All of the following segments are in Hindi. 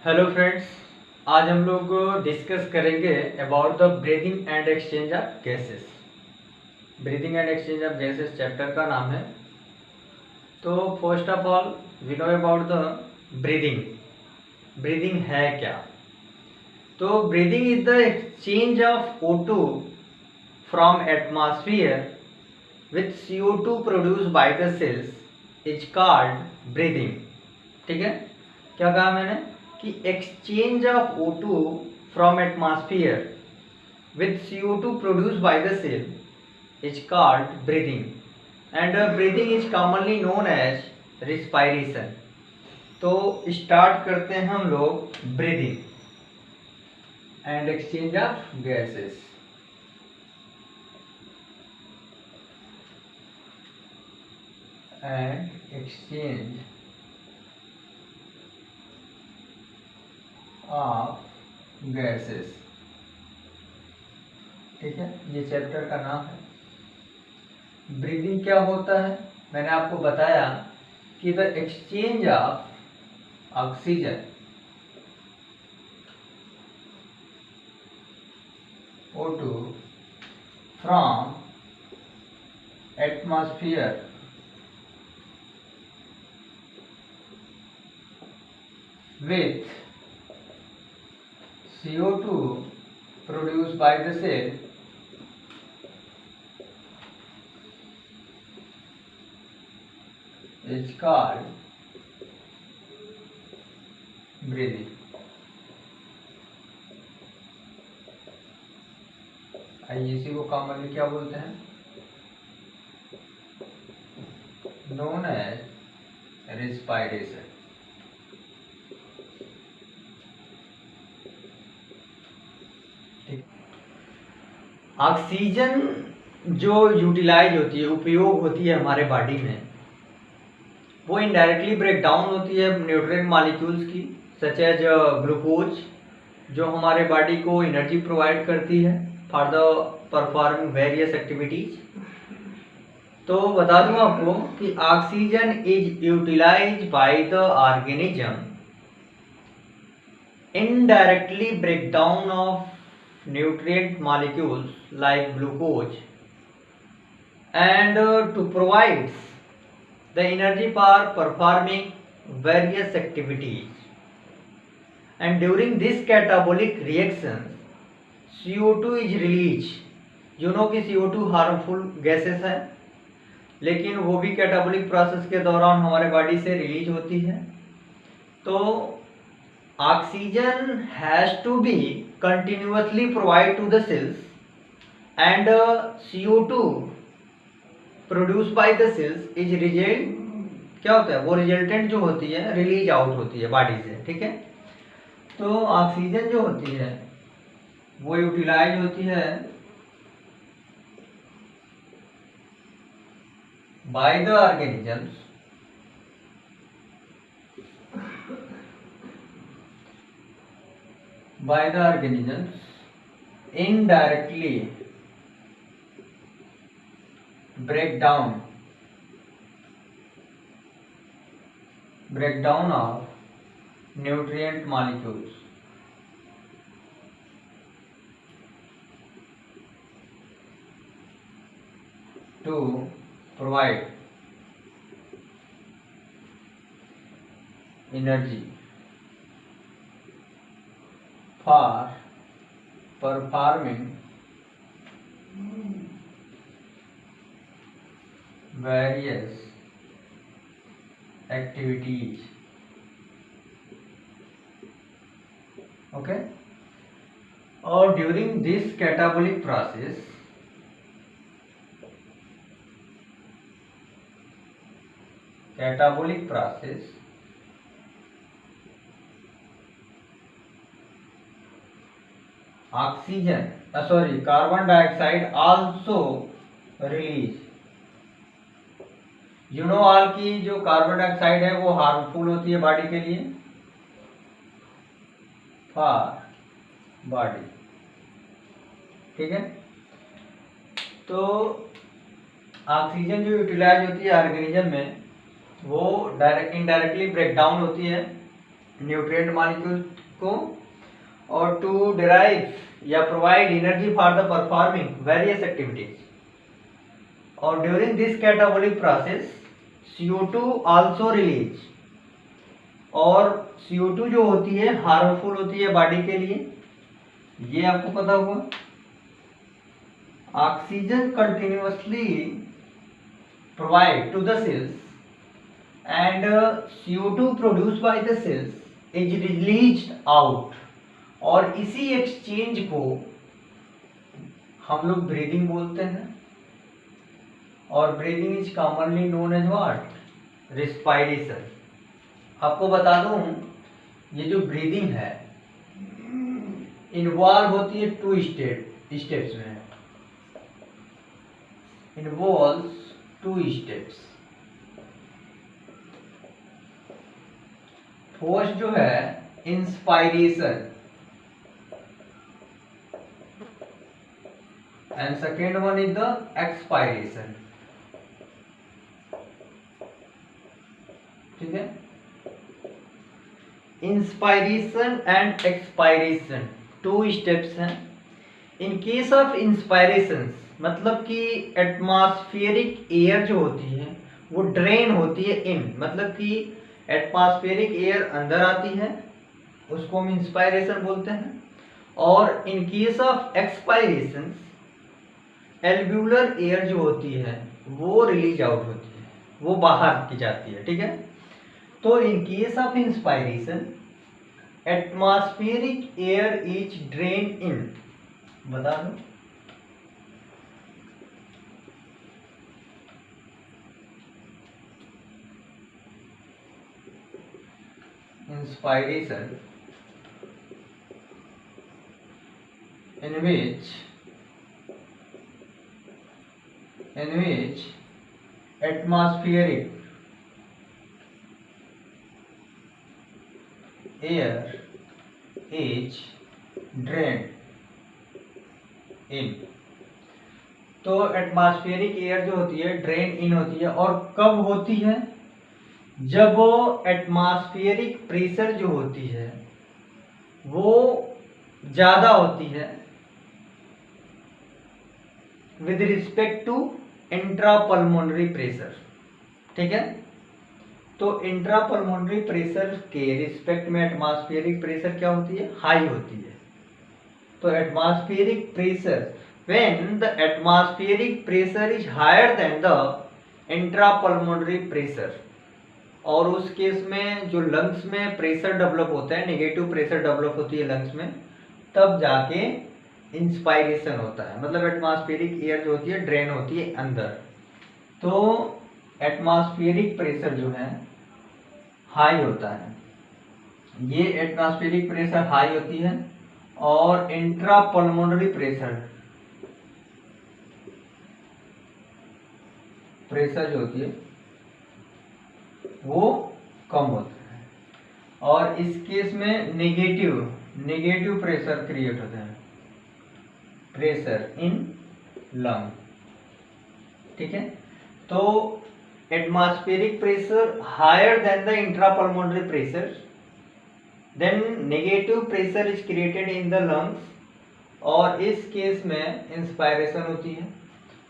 हेलो फ्रेंड्स, आज हम लोग डिस्कस करेंगे about the breathing and exchange of gases. Breathing and exchange of gases chapter का नाम है। तो first of all we know about the breathing. Breathing है क्या? तो breathing is the exchange of O2 from atmosphere with CO2 produce by the cells is called breathing. ठीक है, क्या कहा मैंने कि exchange of O2 from atmosphere with CO2 produce by the cell is called breathing and breathing is commonly known as respiration. तो स्टार्ट करते हैं हम लोग breathing and exchange of gases. And exchange of gases. ठीक है, ये चैप्टर का नाम है। ब्रीदिंग क्या होता है? मैंने आपको बताया कि the exchange of oxygen O2 from atmosphere with CO2 produced by the cell is called breathing. इसी को कॉमनली क्या बोलते हैं? Known as respiration. ऑक्सीजन जो यूटिलाइज होती है, उपयोग होती है हमारे बॉडी में, वो इनडायरेक्टली ब्रेक डाउन होती है न्यूट्रिएंट मॉलिक्यूल्स की, सच एज ग्लूकोज, जो हमारे बॉडी को एनर्जी प्रोवाइड करती है for the performing various activities. तो बता दूं आपको कि oxygen is utilise by the organism indirectly break down of nutrient molecules like glucose and to provide the energy for performing various activities. And during this catabolic reaction CO2 is released. You know कि CO2 हार्मफुल गैसेस है, लेकिन वो भी कैटाबोलिक प्रोसेस के दौरान हमारे बॉडी से रिलीज होती है। तो oxygen has to be continuously provided to the cells and CO2 produced by the cells is result क्या होता है? वो रिजल्टेंट जो होती है रिलीज आउट होती है बॉडी से। ठीक है, तो ऑक्सीजन जो होती है वो यूटिलाइज होती है by the organisms indirectly break down of nutrient molecules to provide energy for performing various activities. Okay, और during this catabolic process carbon dioxide also release. You know all की जो कार्बन डाइऑक्साइड है वो हार्मफुल होती है बॉडी के लिए, फॉर बॉडी। ठीक है, तो ऑक्सीजन जो यूटिलाइज होती है ऑर्गेनिज्म में वो इनडायरेक्टली ब्रेक डाउन होती है न्यूट्रिएंट मॉलिक्यूल को, और टू डिराइव या provide energy for the performing various activities. और during this catabolic process CO2 also release, और CO2 जो होती है हार्मफुल होती है बॉडी के लिए, ये आपको पता होगा। Oxygen continuously provide to the cells and CO2 produced by the cells is released out, और इसी एक्सचेंज को हम लोग ब्रीदिंग बोलते हैं। और breathing is commonly known as what? Respiration. आपको बता दूं ये जो ब्रीदिंग है इन्वॉल्व होती है 2 स्टेप्स में, इन्वॉल्व्स 2 स्टेप्स। फर्स्ट जो है inspiration and second one is the expiration. ठीक है, इंस्पायरेशन एंड एक्सपायरेशन 2 स्टेप्स हैं। इन केस ऑफ इंस्पायरेशन मतलब कि एटमॉस्फेरिक एयर जो होती है वो ड्रेन होती है इन, मतलब कि एटमॉस्फेरिक एयर अंदर आती है, उसको हम इंस्पायरेशन बोलते हैं। और in case of expiration alveolar air जो होती है वो रिलीज आउट होती है, वो बाहर की जाती है। ठीक है, तो in case of inspiration atmospheric air is drain in, बता दो। Inspiration in which atmospheric air is drained in। तो एटमॉस्फेरिक एयर जो होती है ड्रेन इन होती है, और कब होती है? जब एटमॉस्फेरिक प्रेशर जो होती है वो ज्यादा होती है with respect to intrapulmonary pressure. ठीक है, तो इंट्रापल्मोनरी प्रेशर के रिस्पेक्ट में एटमॉस्फेरिक प्रेशर क्या होती है? हाई होती है। तो atmospheric pressure, when the atmospheric pressure is higher than the intrapulmonary pressure, और उस केस में जो लंग्स में प्रेशर डेवलप होता है, नेगेटिव प्रेशर डेवलप होती है लंग्स में, तब जाके इंस्पायरेशन होता है। मतलब एटमॉस्फेरिक एयर जो होती है ड्रेन होती है अंदर। तो एटमॉस्फेरिक प्रेशर जो है हाई होता है, ये एटमॉस्फेरिक प्रेशर हाई होती है, और इंट्रापल्मोनरी प्रेशर जो होती है वो कम होता है। और इस केस में नेगेटिव प्रेशर क्रिएट होता है, प्रेशर इन लंग। ठीक है, तो atmospheric pressure higher than the intrapulmonary pressure, then negative pressure is created in the lungs, और इस केस में इंस्पायरेशन होती है।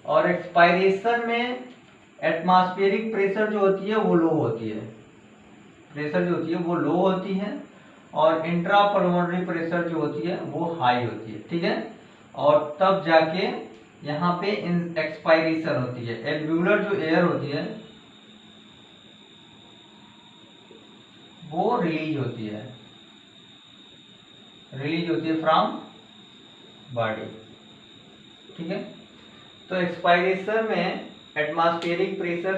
और एक्सपायरेशन में एटमॉस्फेरिक प्रेशर जो होती है वो लो होती है, प्रेशर जो होती है वो लो होती है, और इंट्रापल्मोनरी प्रेशर जो होती है वो हाई होती है। ठीक है, और तब जाके यहाँ पे एक्सपायरेशन होती है। एल्व्यूलर जो एयर होती है वो रिलीज होती है फ्रॉम बॉडी। ठीक है, तो एक्सपायरेशन में atmospheric pressure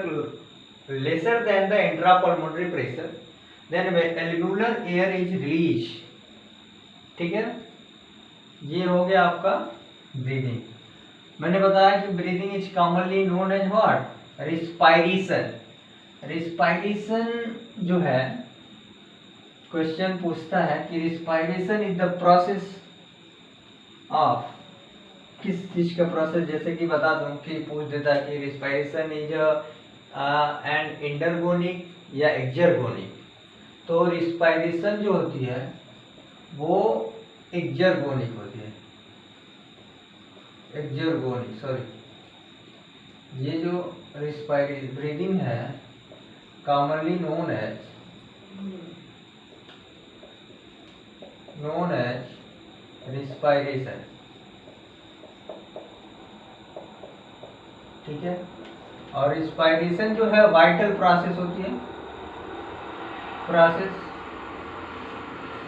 lesser than the intrapulmonary pressure, then alveolar air is release. ठीक है, ये हो गया आपका ब्रीदिंग। मैंने बताया कि breathing is commonly known as what? Respiration. Respiration जो है क्वेश्चन पूछता है कि respiration is the process of, किस चीज का प्रोसेस? जैसे कि बता दूं कि पूछ देता है कि रिस्पायरेशन इज एन इंडरगोनिक या एक्सर्गोनिक। तो रिस्पायरेशन जो होती है वो एक्सर्गोनिक होती है। एक्सर्गोनिक, सॉरी, ये जो ब्रीदिंग है कॉमनली नोन एज रिस्पायरेशन, ठीक है। और रिस्पायरेशन जो है वाइटल प्रोसेस होती है।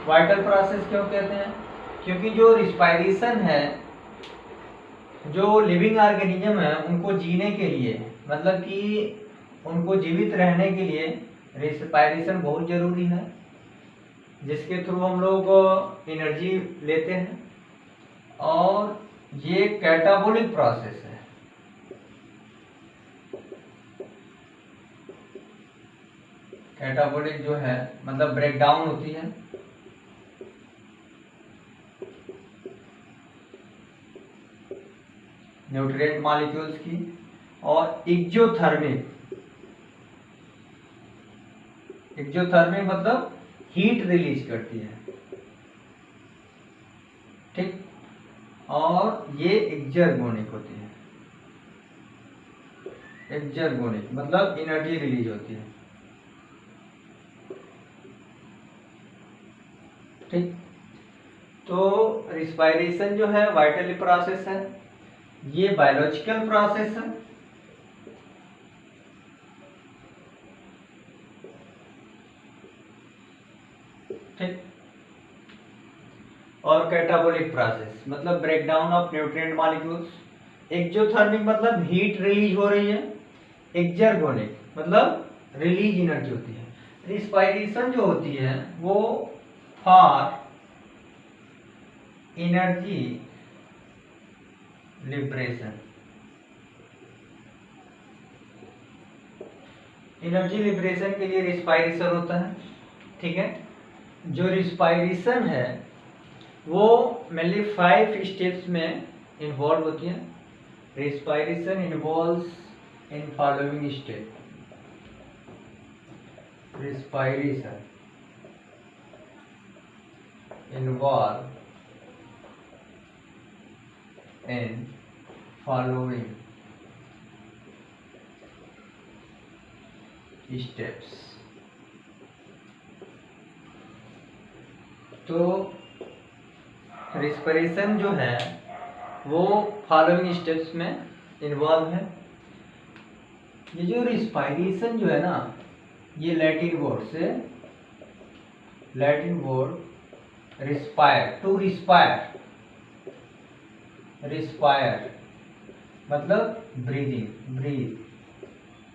वाइटल प्रोसेस क्यों कहते हैं? क्योंकि जो रिस्पायरेशन है, जो लिविंग ऑर्गेनिज्म है, उनको जीने के लिए, मतलब कि उनको जीवित रहने के लिए रिस्पायरेशन बहुत जरूरी है, जिसके थ्रू हम लोग एनर्जी लेते हैं। और ये कैटाबोलिक प्रोसेस है। कैटाबोलिक जो है मतलब ब्रेकडाउन होती है। न्यूट्रिएंट मॉलिक्यूल्स की। और एक्सोथर्मिक मतलब हीट रिलीज करती है, ठीक। और ये एक्सर्गोनिक होती है। एक्सर्गोनिक मतलब एनर्जी रिलीज होती है, ठीक। तो रिस्पायरेशन जो है वाइटल प्रोसेस है, ये बायोलॉजिकल प्रोसेस है। ठीक। और कैटाबोलिक प्रोसेस मतलब breakdown of nutrient molecules. Exothermic मतलब हीट रिलीज हो रही है। एक्सर्गोनिक मतलब रिलीज एनर्जी होती है। रिस्पायरेशन जो होती है वो for energy liberation. Energy liberation के लिए रिस्पायरेशन होता है, ठीक है। जो रिस्पायरेशन है वो मेनली 5 स्टेप्स में इन्वॉल्व होती है। Respiration involves in following step. Respiration involve in following steps. तो रिस्पिरेशन जो है वो फॉलोइंग स्टेप्स में इन्वॉल्व है। ये जो रिस्पायरेशन जो है ना, ये Latin word respire, to respire मतलब ब्रीथ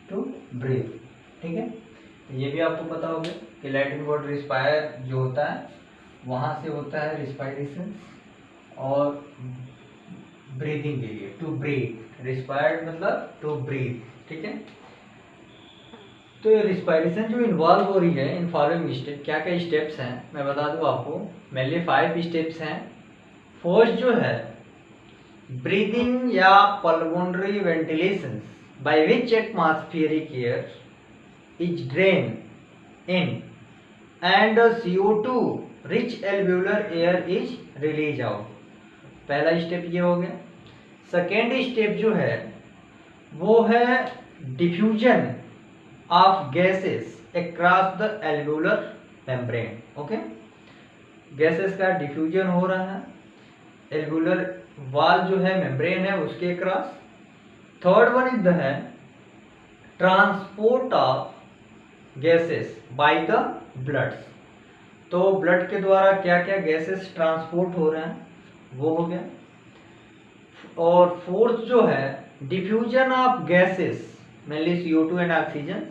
टू ब्रीथ, ठीक है। ये भी आपको पता होगा कि लैटिन वर्ड रिस्पायर जो होता है वहां से होता है रिस्पायरेशन। और ब्रीदिंग के लिए टू ब्रीथ, रिस्पायर्ड मतलब टू ब्रीथ, ठीक है। तो रिस्पायरेशन जो इन्वॉल्व हो रही है इन फॉलोइंग स्टेप, क्या क्या स्टेप्स हैं मैं बता दूं आपको। मेनली 5 स्टेप्स हैं। फर्स्ट जो है ब्रीदिंग या pulmonary ventilation by which atmospheric air is drain in and CO2 rich एल्वेओलर air is release out. पहला स्टेप ये हो गया। सेकेंड स्टेप जो है वो है diffusion of gases across the एल्वेओलर membrane. Okay, gases का डिफ्यूजन हो रहा है एल्वेओलर वॉल जो है मेम्ब्रेन है उसके across. Third one is the है transport of gases by the bloods. तो ब्लड के द्वारा क्या क्या गैसेस ट्रांसपोर्ट हो रहे हैं वो हो गया। और फोर्थ जो है diffusion of gases mainly CO2 and oxygen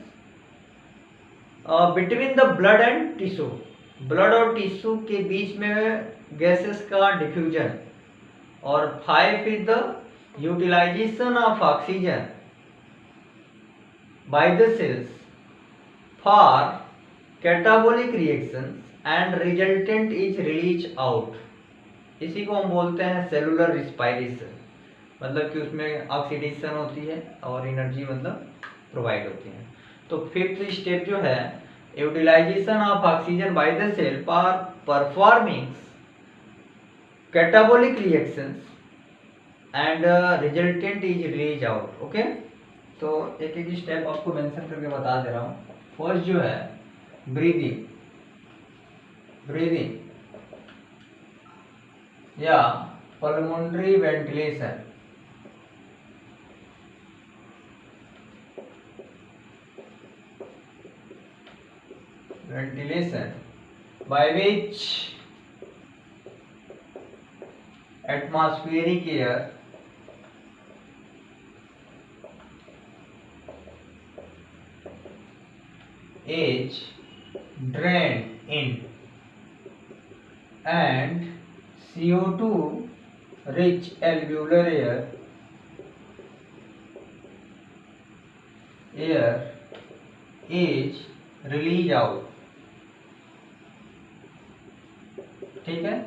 between the blood and tissue. Blood और टिश्यू के बीच में गैसेस का डिफ्यूजन। और 5 is the utilisation of oxygen by the cells for catabolic reactions and resultant is release out. इसी को हम बोलते हैं सेलुलर रिस्पायरेशन, मतलब कि उसमें ऑक्सीडेशन होती है और एनर्जी मतलब प्रोवाइड होती है। तो फिफ्थ स्टेप जो है utilization of oxygen by the cell for performing catabolic reactions and resultant is released out. Okay, तो एक एक स्टेप आपको मेंशन करके बता दे रहा हूँ. फर्स्ट जो है ब्रीदिंग या pulmonary ventilation. by which atmospheric air is drained in and CO2 rich alveolar air is released out. ठीक है.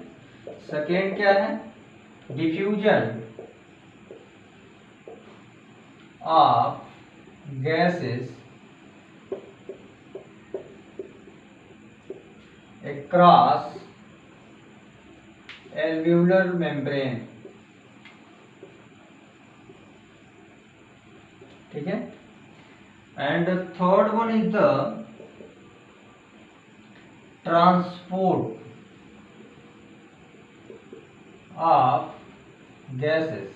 सेकेंड क्या है? Diffusion of gases across alveolar membrane. ठीक है. And third one is the transport of gases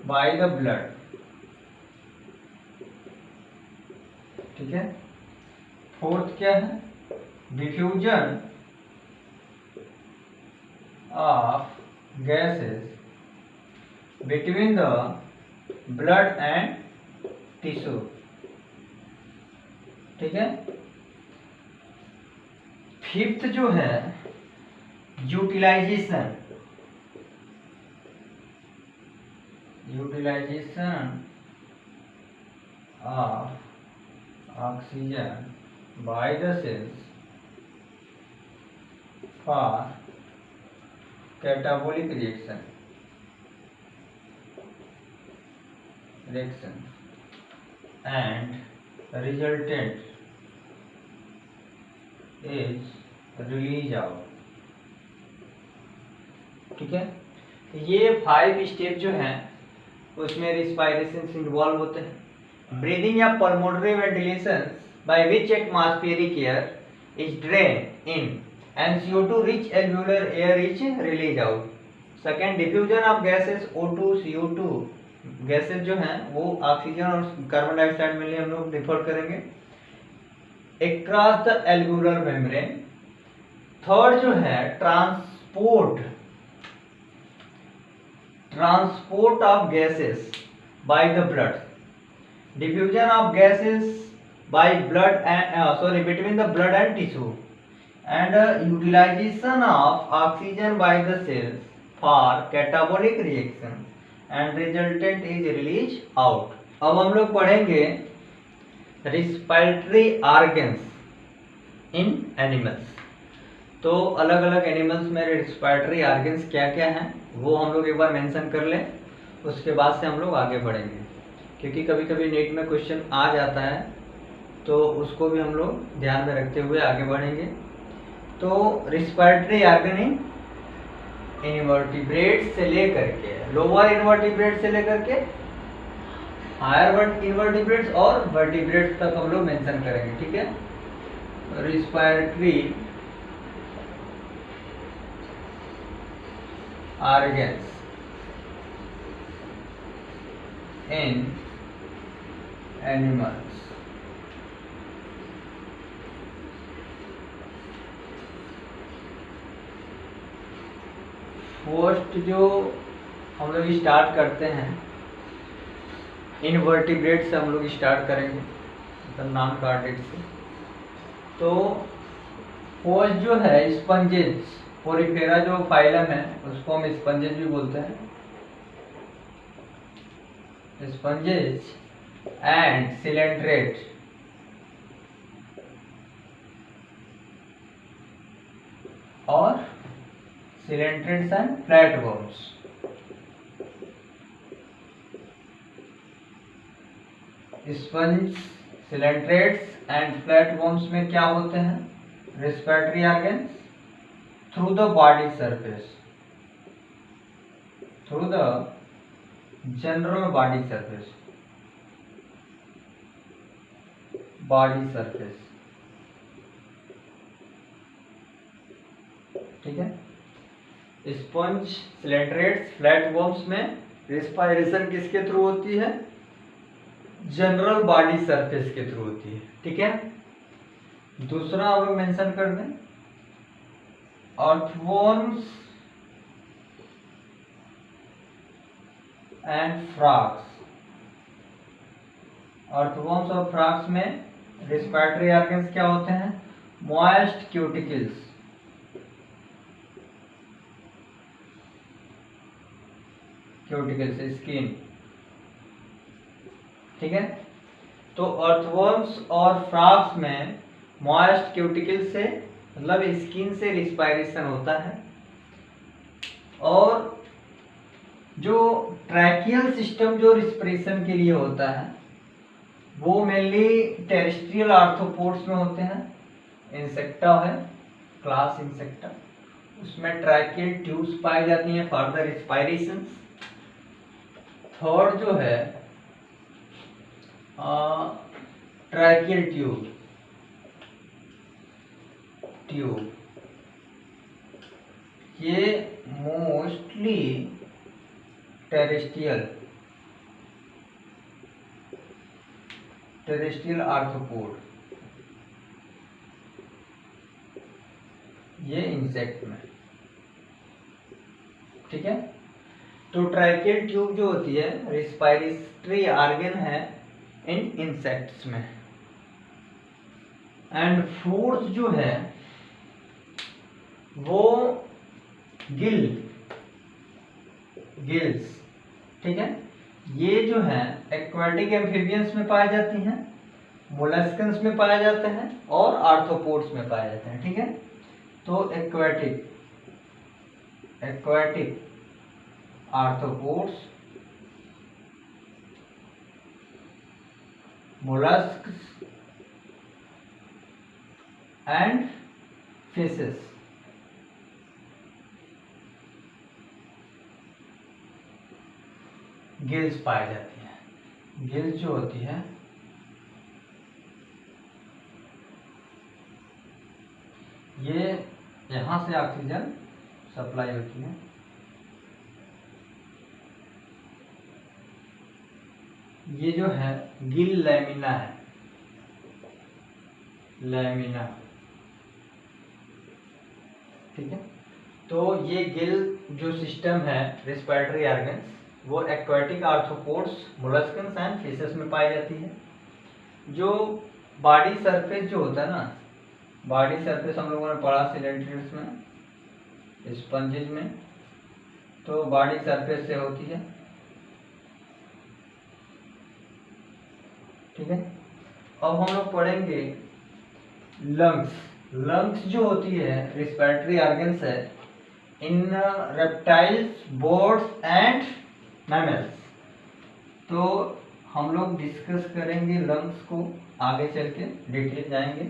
by the blood. ठीक है. फोर्थ क्या है? Diffusion of gases between the blood and tissue. ठीक है. फिफ्थ जो है utilisation of oxygen by the cells for catabolic reaction and resultant is release out. ठीक है. ये 5 स्टेप जो हैं उसमें रिस्पायरेशन इन्वॉल्व होते हैं. ब्रीदिंग या pulmonary ventilation by which atmospheric air is drain in and CO2 rich alveolar air is release out. Second diffusion of gases O2 CO2 gases जो हैं वो ऑक्सीजन और कार्बन डाइऑक्साइड में हम लोग डिफर करेंगे across the alveolar membrane. Third जो है transport of gases by the blood. Diffusion of gases by blood and between the blood and tissue and utilisation of oxygen by the cells for catabolic reaction and resultant is release out. अब हम लोग पढ़ेंगे रिस्पायरेटरी ऑर्गन्स इन एनिमल्स. तो अलग अलग एनिमल्स में रिस्पायरेटरी ऑर्गन्स क्या क्या हैं वो हम लोग एक बार मेंशन कर लें, उसके बाद से हम लोग आगे बढ़ेंगे, क्योंकि कभी कभी नीट में क्वेश्चन आ जाता है तो उसको भी हम लोग ध्यान में रखते हुए आगे बढ़ेंगे. तो रिस्पायरेटरी ऑर्गन इन इनवर्टिब्रेट्स से लेकर के लोअर इनवर्टिब्रेट्स से लेकर के हायर इनवर्टिब्रेट्स और वर्टिब्रेट्स तक हम लोग मेंशन करेंगे. ठीक है. Respiratory organs in animals. First जो हम लोग स्टार्ट करते हैं इनवर्टिब्रेट से हम लोग स्टार्ट करेंगे, मतलब नॉन कार्डेड से. तो फर्स्ट जो है स्पंजेज, पोरिफेरा जो फाइलम है उसको हम स्पंजेज भी बोलते हैं. स्पंजेज एंड सिलेंड्रेट और coelenterates and flatworms. Sponge, coelenterates and flatworms में क्या होते हैं? Respiratory organs through the body surface, through the general body surface, body surface, ठीक है। स्पंज, सिलेंट्रेट्स, फ्लैटवर्म्स में रेस्पिरेशन किसके थ्रू होती है? जनरल बॉडी सरफेस के थ्रू होती है, ठीक है। दूसरा हम लोग मेंशन कर दें, अर्थवर्म्स एंड फ्रॉग्स। अर्थवर्म्स और फ्रॉग्स में रेस्पिरेटरी ऑर्गन्स क्या होते हैं? मॉइस्ट क्यूटिकल्स, क्यूटिकल्स, स्किन, ठीक है। तो अर्थवर्म्स और फ्रॉग्स में मॉइस्ट क्यूटिकल से मतलब स्किन से रिस्पायरेशन होता है। और जो ट्रैकियल सिस्टम जो रिस्पिरेशन के लिए होता है वो मेनली टेरेस्ट्रियल आर्थ्रोपोड्स में होते हैं। इंसेक्टा है, क्लास इंसेक्टा, उसमें ट्रैकियल ट्यूब्स पाई जाती हैं फॉर द रिस्पायरेशन। थर्ड जो है ट्रैकियल ट्यूब, ये मोस्टली टेरेस्ट्रियल आर्थ्रोपोड, ये इंसेक्ट में, ठीक है। तो ट्रैकियल ट्यूब जो होती है रेस्पिरेटरी ऑर्गन है इन इंसेक्ट्स में। एंड फोर्थ जो है वो गिल्स, ठीक है। ये जो है एक्वाटिक एम्फीबियंस में पाए जाती हैं, मोलस्कन्स में पाए जाते हैं और आर्थ्रोपोड्स में पाए जाते हैं, ठीक है। तो aquatic arthropods, molluscs and fishes, gills पाई जाती है। गिल्स जो होती है ये यहां से ऑक्सीजन सप्लाई होती है, ये जो है गिल लैमिना है, लैमिना, ठीक है। तो ये गिल जो सिस्टम है रेस्पिरेटरी ऑर्गन्स वो एक्वाटिक आर्थ्रोपोड्स, मोलस्कन्स एंड फिशेस में पाई जाती है। जो बॉडी सरफेस जो होता है ना, बॉडी सरफेस हम लोगों ने पढ़ा सिलेंट्रेट्स में, स्पंजेस में, तो बॉडी सरफेस से होती है, ठीक है। अब हम लोग पढ़ेंगे लंग्स जो होती है रेस्पिरेटरी ऑर्गन्स है in reptiles, birds and mammals. तो हम लोग डिस्कस करेंगे लंग्स को, आगे चल के डिटेल जाएंगे,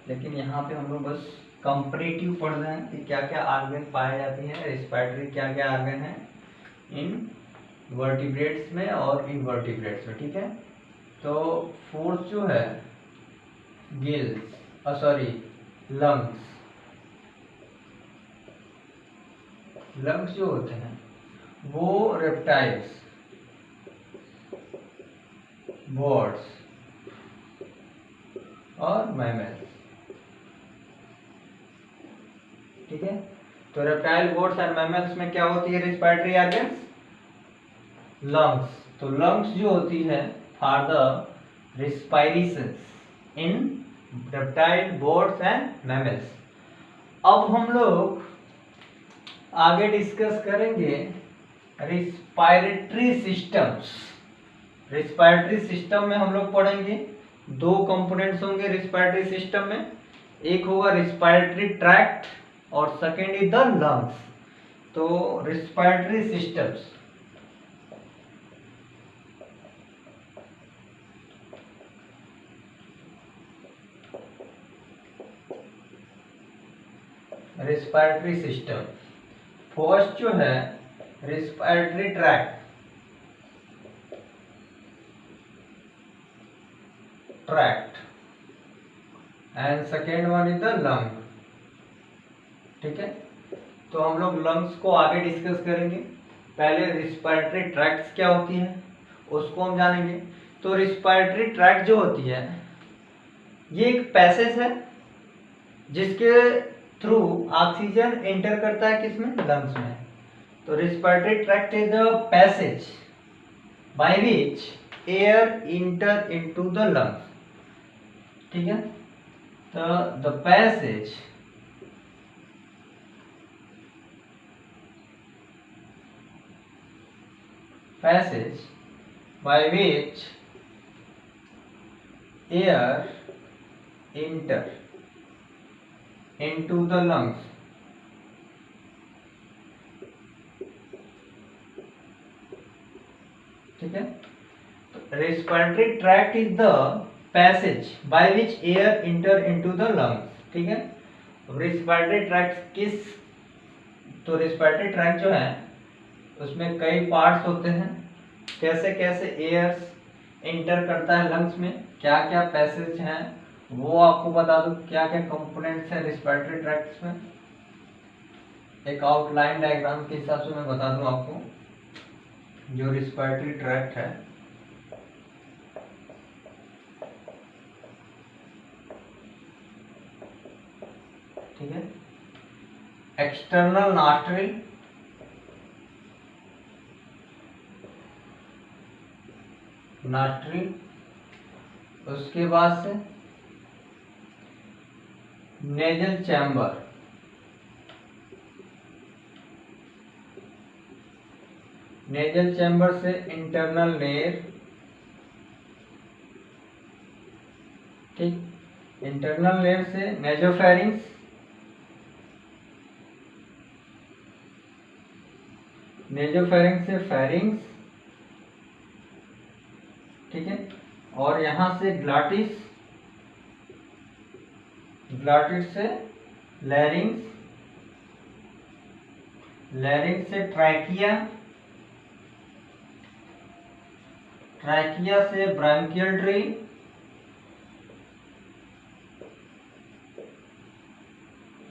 लेकिन यहाँ पे हम लोग बस कंपैरेटिव पढ़ रहे हैं कि क्या क्या ऑर्गन पाए जाती हैं रेस्पिरेटरी, क्या क्या ऑर्गन है इन वर्टिब्रेट्स में और इनवर्टिब्रेट्स में, ठीक है। तो फोर्थ जो है लंग्स जो होते हैं वो रेप्टाइल्स, बर्ड्स और मैमल्स, ठीक है। तो रेप्टाइल, बर्ड्स एंड मैमल्स में क्या होती है रेस्पिरेटरी ऑर्गन्स? लंग्स। तो लंग्स जो होती है for the respirations in reptile, birds and mammals. अब हम लोग आगे डिस्कस करेंगे रेस्पिरेटरी सिस्टम्स। रेस्पिरेटरी सिस्टम में हम लोग पढ़ेंगे दो कंपोनेंट्स होंगे रेस्पिरेटरी सिस्टम में, एक होगा रेस्पिरेटरी ट्रैक्ट और सेकेंड इज द लंग्स। तो respiratory systems, respiratory system. First जो है respiratory tract, and second one is the lung. ठीक है, तो हम लोग लंग्स को आगे डिस्कस करेंगे। पहले रिस्पायरेटरी ट्रैक्ट्स क्या होती है उसको हम जानेंगे। तो रिस्पायरेटरी ट्रैक्ट जो होती है ये एक पैसेज है जिसके थ्रू ऑक्सीजन एंटर करता है किसमें, लंग्स में। तो respiratory tract is the passage by which air inter into the lungs. ठीक है, तो the passage by which air enter into the lungs। ठीक है, तो respiratory tract is the passage by which air inter into the lungs. ठीक है, रेस्पिरेटरी ट्रैक्ट किस, तो रेस्पिरेटरी ट्रैक्ट जो है उसमें कई पार्ट्स होते हैं। कैसे कैसे एयर इंटर करता है लंग्स में, क्या क्या पैसेज हैं वो आपको बता दूं, क्या क्या कंपोनेंट्स हैं रेस्पिरेटरी ट्रैक्ट्स में। एक आउटलाइन डायग्राम के हिसाब से मैं बता दूं आपको जो रेस्पिरेटरी ट्रैक्ट है। ठीक है, एक्सटर्नल नॉस्ट्रिल, उसके बाद से नेजल चैम्बर, नेजल चैम्बर से इंटरनल लेयर। ठीक, इंटरनल लेयर से नेजोफेरिंक्स, नेजोफेरिंक्स से फेरिंक्स। ठीक है, और यहां से ग्लॉटिस, ग्लॉटिस से लैरिंग्स, लैरिंग्स से ट्रैकिया, ट्रैकिया से ब्रांकियल ट्री,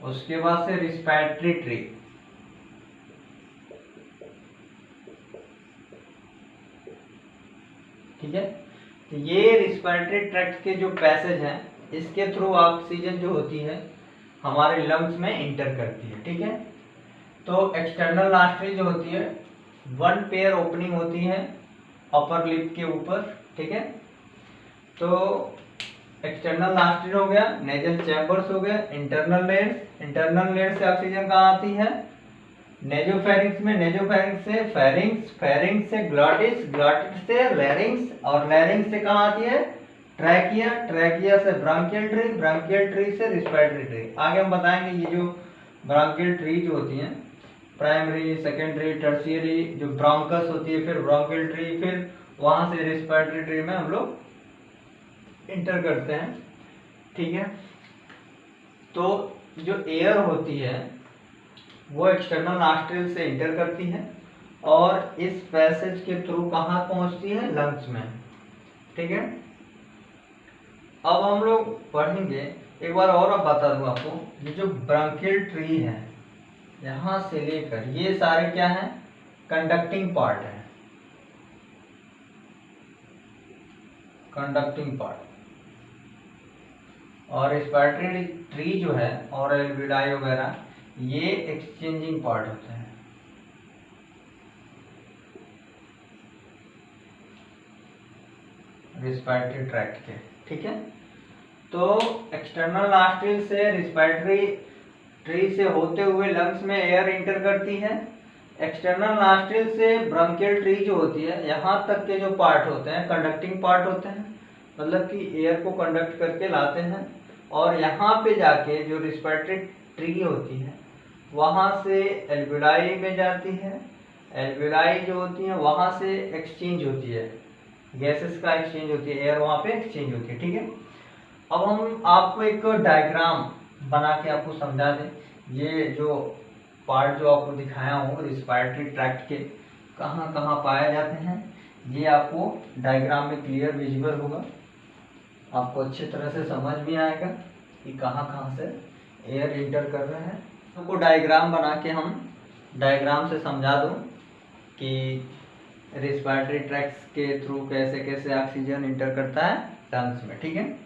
उसके बाद से रिस्पिरेटरी ट्री। ठीक है, तो ये रिस्पिरेटरी ट्रैक्ट के जो पैसेज हैं इसके थ्रू ऑक्सीजन जो होती है हमारे लंग्स में इंटर करती है। ठीक है, तो एक्सटर्नल नॉस्ट्रिल जो होती है वन पेयर ओपनिंग होती है अपर लिप के ऊपर। ठीक है, तो एक्सटर्नल नॉस्ट्रिल हो गया, नेजल चैम्बर्स हो गया, इंटरनल लेयर्स, इंटरनल लेयर से ऑक्सीजन कहाँ आती है, नेजोफेरिंक्स में, नेजोफेरिंक्स से फेरिंक्स, फेरिंक्स से ग्लॉटिस, ग्लॉटिस से लैरिंग्स, और लैरिंग्स से कहाँ आती है ट्रैकिया, ट्रैकिया से ब्रांकियल ट्री, ब्रांकियल ट्री से रिस्पिरेटरी ट्री। आगे हम बताएंगे ये जो ब्रांकियल ट्री जो होती हैं, प्राइमरी, सेकेंडरी, टर्शियरी, जो ब्रोंकस होती है, फिर ब्रोंकियल ट्री, फिर वहां से रिस्पिरेटरी ट्री में हम लोग इंटर करते हैं। ठीक है, तो जो एयर होती है वो एक्सटर्नल नॉस्ट्रिल से इंटर करती है और इस पैसेज के थ्रू कहाँ पहुंचती है, लंग्स में। ठीक है, अब हम लोग पढ़ेंगे एक बार और, अब बता दूं आपको, ये जो ब्रांकियल ट्री है यहां से लेकर ये सारे क्या हैं, कंडक्टिंग पार्ट है, कंडक्टिंग पार्ट। और रेस्पिरेटरी ट्री जो है और एल्वियोलाई वगैरह ये एक्सचेंजिंग पार्ट होते हैं। रेस्पिरेटरी ट्रैक्ट के। ठीक है, तो एक्सटर्नल नॉस्ट्रिल से रेस्पिरेटरी ट्री से होते हुए लंग्स में एयर इंटर करती है। एक्सटर्नल नॉस्ट्रिल से ब्रोंकियल ट्री जो होती है यहाँ तक के जो पार्ट होते हैं कंडक्टिंग पार्ट होते हैं, मतलब कि एयर को कंडक्ट करके लाते हैं, और यहाँ पे जाके जो रेस्पिरेटरी ट्री होती है वहाँ से एल्वियोलाई में जाती है। एल्वियोलाई जो होती है वहाँ से एक्सचेंज होती है, गैसेस का एक्सचेंज होती है, एयर वहाँ पे एक्सचेंज होती है। ठीक है, अब हम आपको एक डायग्राम बना के आपको समझा दें ये जो पार्ट जो आपको दिखाया हूँ रिस्पायरेटरी ट्रैक्ट के कहाँ कहाँ पाए जाते हैं, ये आपको डायग्राम में क्लियर विजिबल होगा, आपको अच्छी तरह से समझ भी आएगा कि कहाँ कहाँ से एयर इंटर कर रहे हैं। आपको डायग्राम बना के हम डायग्राम से समझा दूँ कि रिस्पायरेटरी ट्रैक्ट्स के थ्रू कैसे कैसे ऑक्सीजन इंटर करता है लंग्स में, ठीक है।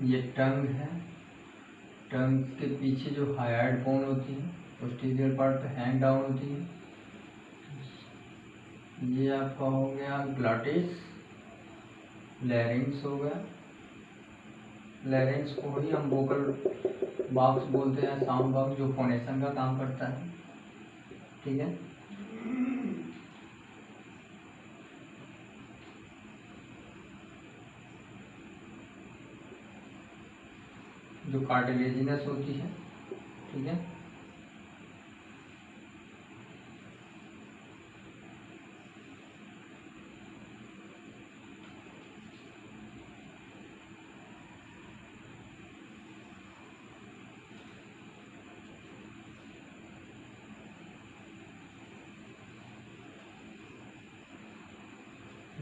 ये टंग है, टंग के पीछे जो हाइड बोन होती है पोस्टीरियर पार्ट पे हैंग डाउन होती है। ये आपका हो गया ग्लॉटिस, लैरिंग्स हो गया, लैरिंग्स को ही हम वोकल बॉक्स बोलते हैं, साउंड बॉक्स जो फोनेशन का काम करता है, ठीक है। जो कार्टिलेजिनस होती है, ठीक है।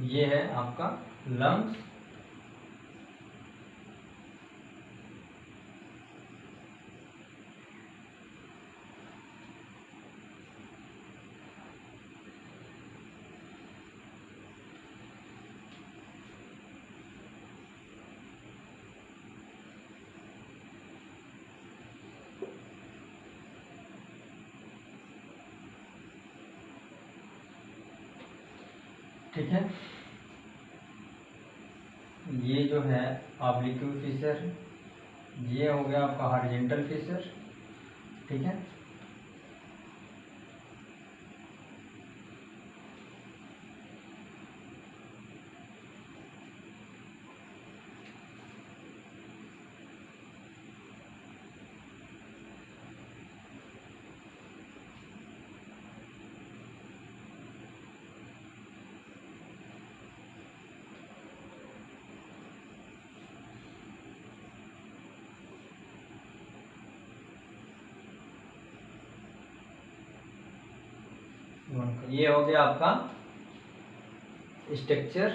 ये है आपका लंग्स, ठीक है। ये जो है ऑब्लिक्यू फिशर, ये हो गया आपका हॉरिजॉन्टल फिशर, ठीक है। ये हो गया आपका स्ट्रक्चर,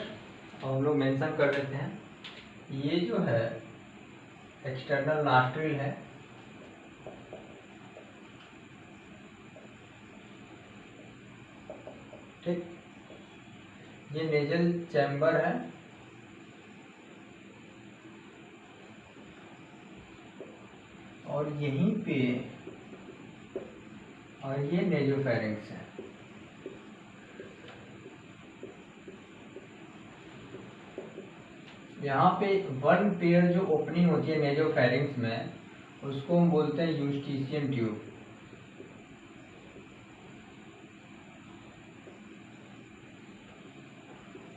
और हम लोग मेंशन कर देते हैं। ये जो है एक्सटर्नल नॉस्ट्रिल है, ठीक। ये नेजल चैम्बर है, और यहीं पे, और ये नेजोफेरिंक्स है। यहाँ पे वन पेयर जो ओपनिंग होती है नेजोफेरिंक्स में, उसको हम बोलते हैं यूस्टीशियन ट्यूब।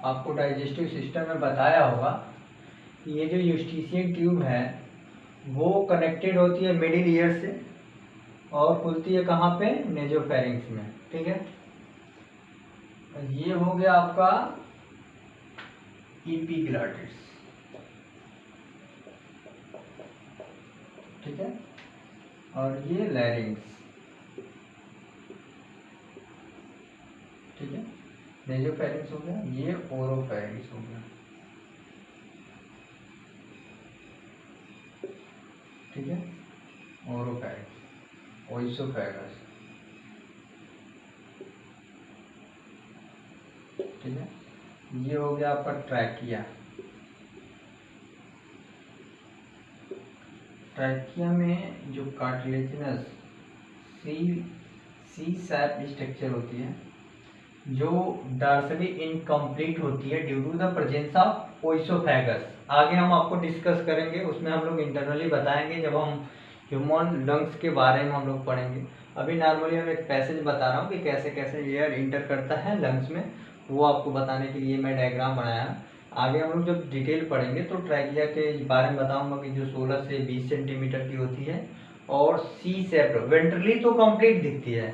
आपको डाइजेस्टिव सिस्टम में बताया होगा कि ये जो यूस्टीशियन ट्यूब है वो कनेक्टेड होती है मिडिल ईयर से, और खुलती है कहाँ पे, नेजोफेरिंक्स में, ठीक है। ये हो गया आपका एपिग्लॉटिस, ठीक है। और ये लैरिंग्स, ठीक है। नेजोफेरिंक्स हो गया, ये ओरोफेरिंक्स हो गया, ठीक है। ओरोफेरिंक्स, ओइसोफेगस, ठीक है। ये हो गया आपका ट्रैकिया, ट्रैकिया में जो कार्टिलेजिनस सी शेप स्ट्रक्चर होती है, जो डार्सली इनकम्प्लीट होती है due to the presence of oesophagus. आगे हम आपको डिस्कस करेंगे, उसमें हम लोग इंटरनली बताएंगे जब हम ह्यूमन लंग्स के बारे में हम लोग पढ़ेंगे। अभी नॉर्मली हम एक पैसेज बता रहा हूँ कि कैसे कैसे एयर इंटर करता है लंग्स में, वो आपको बताने के लिए मैं डायग्राम बनाया। आगे हम लोग जब डिटेल पढ़ेंगे तो ट्रैकिया के बारे में बताऊंगा कि जो 16 से 20 सेंटीमीटर की होती है और सी शेप्ड, वेंट्रली तो कंप्लीट दिखती है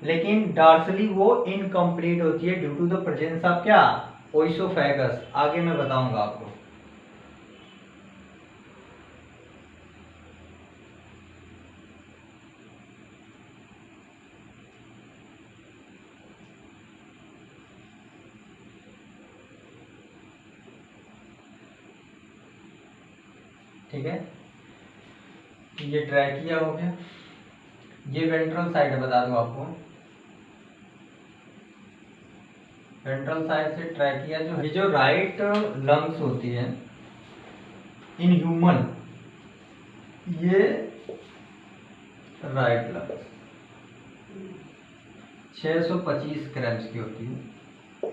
लेकिन डार्सली वो इनकम्प्लीट होती है due to the presence of क्या, ओइसोफेगस। आगे मैं बताऊंगा आपको। ठीक है, ये ट्रैकिया हो गया, ये वेंट्रल साइड है, बता दूं आपको। वेंट्रल साइड से ट्रैकिया जो है, जो राइट लंग्स होती है इन ह्यूमन, ये राइट लंग्स 625 ग्राम्स की होती है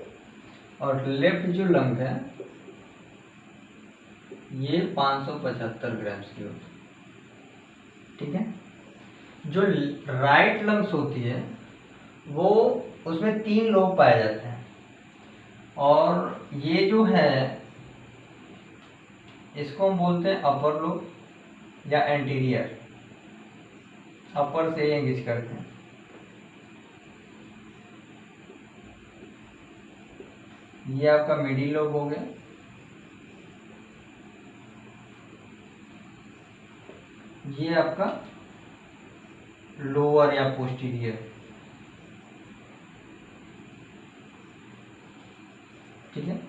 और लेफ्ट जो लंग है ये 575 ग्राम्स की होती है। ठीक है, जो राइट लंग्स होती है वो, उसमें 3 लोब पाए जाते हैं और ये जो है इसको हम बोलते हैं अपर लोब या एंटीरियर, अपर से एंगेज करते हैं। ये आपका मिडिल लोब हो गया, ये आपका लोअर या पोस्टीरियर। ठीक है,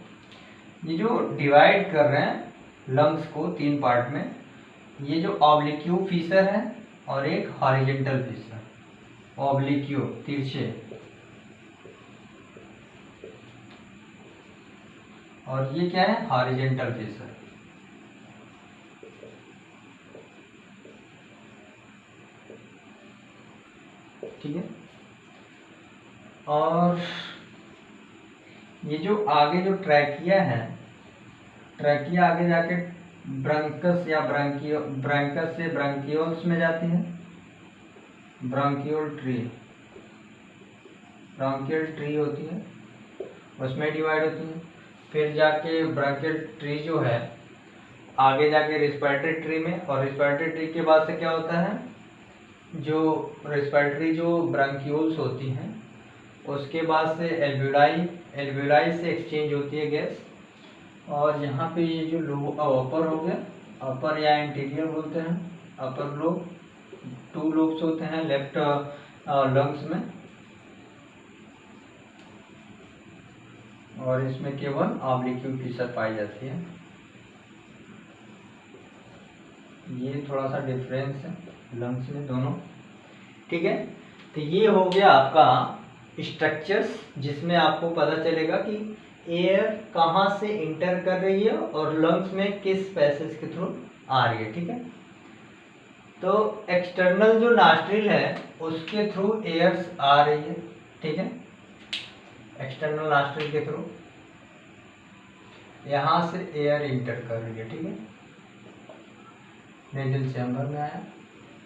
ये जो डिवाइड कर रहे हैं लंग्स को 3 पार्ट में, ये जो ऑब्लिक्यू फीसर है और एक हॉरिजेंटल फीसर। ऑब्लिक्यू तिरछे और ये क्या है, हॉरिजेंटल फीसर। ठीक है, और ये जो आगे जो ट्रैकिया है, ट्रैकिया आगे जाके ब्रंकस या ब्रंकस से ब्रंकियोल्स में जाती है, ब्रंकियोल ट्री, ब्रंकियल ट्री होती है, उसमें डिवाइड होती है। फिर जाके ब्रंकियल ट्री जो है आगे जाके रिस्पिरेटरी ट्री में, और रिस्पिरेटरी ट्री के बाद से क्या होता है, जो रेस्पिरेटरी जो ब्रंक्यूल्स होती हैं उसके बाद से एल्वेओलाई, एल्वेओलाई से एक्सचेंज होती है गैस। और यहाँ पे ये जो अपर हो गया, अपर या इंटीरियर बोलते हैं, अपर लोब, 2 लोब्स होते हैं लेफ्ट लंग्स में और इसमें केवल ऑब्लिक्यू फीसर पाई जाती है। ये थोड़ा सा डिफरेंस है लंग्स में दोनों। ठीक है, तो ये हो गया आपका स्ट्रक्चर्स जिसमें आपको पता चलेगा कि एयर कहाँ से इंटर कर रही है और लंग्स में किस पैसेज के थ्रू आ रही है। ठीक है, तो एक्सटर्नल जो नॉस्ट्रिल है उसके थ्रू एयर आ रही है। ठीक है, एक्सटर्नल नॉस्ट्रिल के थ्रू यहाँ से एयर इंटर कर रही है। ठीक है, नेजल चैम्बर में आया,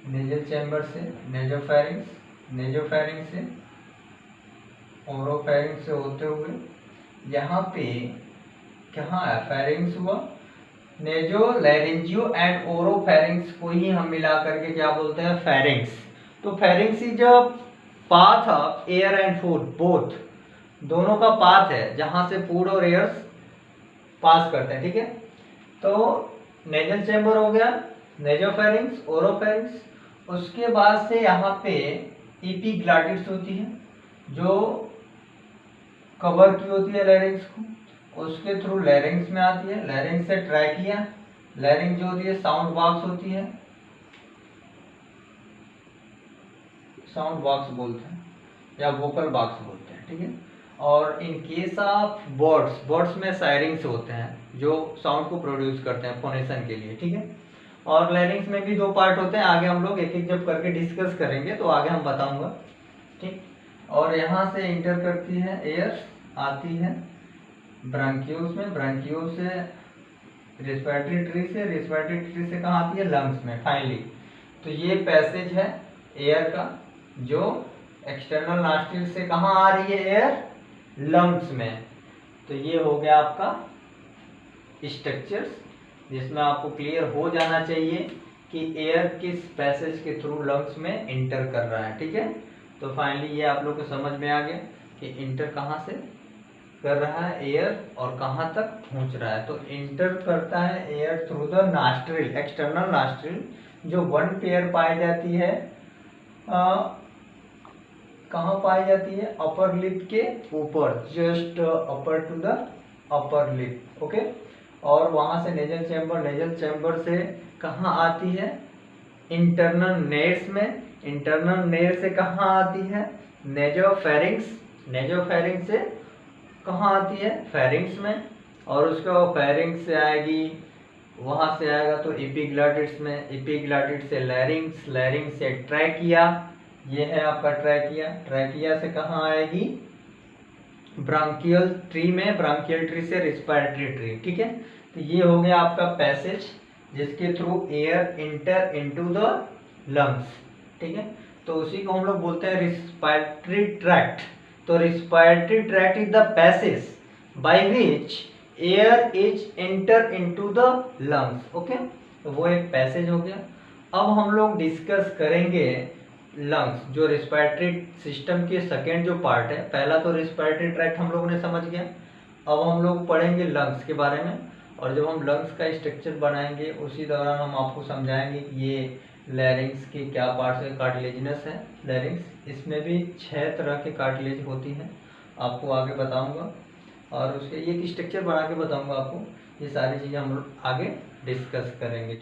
नेजल चैम्बर से नेजोफेरिंक्स, नेजोफेरिंक्स से ओरोफेरिंक्स से होते हुए यहाँ पे कहाँ आया, फेरिंग्स हुआ, नेजो लैरिंजियो एंड ओरोफेरिंक्स को ही हम मिला करके क्या बोलते हैं, फेरिंक्स। तो pharynx is a path of air and food both, दोनों का पाथ है जहां से फूड और एयर पास करते हैं। ठीक है, तो नेजल चैम्बर हो गया, नेजोफेरिंक्स, ओरोफेरिंक्स, उसके बाद से यहाँ पे एपिग्लॉटिस होती है जो कवर की होती है लैरिंग्स को, उसके थ्रू लैरिंग्स में आती है, लैरिंग्स से ट्रैकिया, लैरिंग जो होती है साउंड बॉक्स होती है, साउंड बॉक्स बोलते हैं या वोकल बॉक्स बोलते हैं। ठीक है, और in case of birds, birds में सायरिंग्स होते हैं जो साउंड को प्रोड्यूस करते हैं फोनेशन के लिए। ठीक है, और लैरिंग्स में भी 2 पार्ट होते हैं, आगे हम लोग एक एक जब करके डिस्कस करेंगे तो आगे हम बताऊंगा। ठीक, और यहाँ से इंटर करती है एयर, आती है ब्रांकियोल्स में, ब्रांकियोल से रेस्पिरेटरी ट्री से, रेस्पिरेटरी ट्री से कहाँ आती है? लंग्स में फाइनली। तो ये पैसेज है एयर का, जो एक्सटर्नल नॉस्ट्रिल से कहाँ आ रही है? एयर लंग्स में। तो ये हो गया आपका स्ट्रक्चर्स, जिसमें आपको क्लियर हो जाना चाहिए कि एयर किस पैसेज के थ्रू लंग्स में इंटर कर रहा है। ठीक है, तो फाइनली ये आप लोग को समझ में आ गया कि इंटर कहाँ से कर रहा है एयर और कहाँ तक पहुंच रहा है। तो इंटर करता है air through the nostril, external nostril, जो वन पेयर पाई जाती है कहाँ पाई जाती है? अपर लिप के ऊपर, just upper two the upper lip. Okay, और वहां से नेजल चैम्बर, नेजल चैम्बर से कहाँ आती है? इंटरनल नेर्स में, इंटरनल नेर से कहाँ आती है? नेजोफेरिंक्स, नेजोफेरिंक्स से कहाँ आती है? फेरिंक्स में, और उसका फेरिंक्स से आएगी, वहां से आएगा तो एपिग्लॉटिड्स में, एपिग्लॉटिड से लैरिंक्स, लैरिंक्स से ट्रैकिया, ये है आपका ट्रैकिया, ट्रैकिया से कहाँ आएगी? ब्रांकियल ट्री में, ब्रांकियल ट्री से रेस्पिरेटरी ट्री। ठीक है, तो ये हो गया आपका पैसेज जिसके through air inter into the lungs. ठीक है, तो उसी को हम लोग बोलते हैं रेस्पिरेटरी ट्रैक्ट। तो respiratory tract is the passage by which air is enter into the lungs. Okay, तो वो एक पैसेज हो गया। अब हम लोग डिस्कस करेंगे लंग्स, जो रेस्पिरेटरी सिस्टम के सेकेंड जो पार्ट है। पहला तो रेस्पिरेटरी ट्रैक्ट हम लोगों ने समझ गया, अब हम लोग पढ़ेंगे लंग्स के बारे में। और जब हम लंग्स का स्ट्रक्चर बनाएंगे उसी दौरान हम आपको समझाएंगे कि ये लैरिंग्स के क्या पार्ट्स है। कार्टिलेजिनस है लैरिंग्स, इसमें भी 6 तरह के कार्टिलेज होती हैं, आपको आगे बताऊंगा, और उसके एक स्ट्रक्चर बना के बताऊंगा आपको। ये सारी चीज़ें हम लोग आगे डिस्कस करेंगे।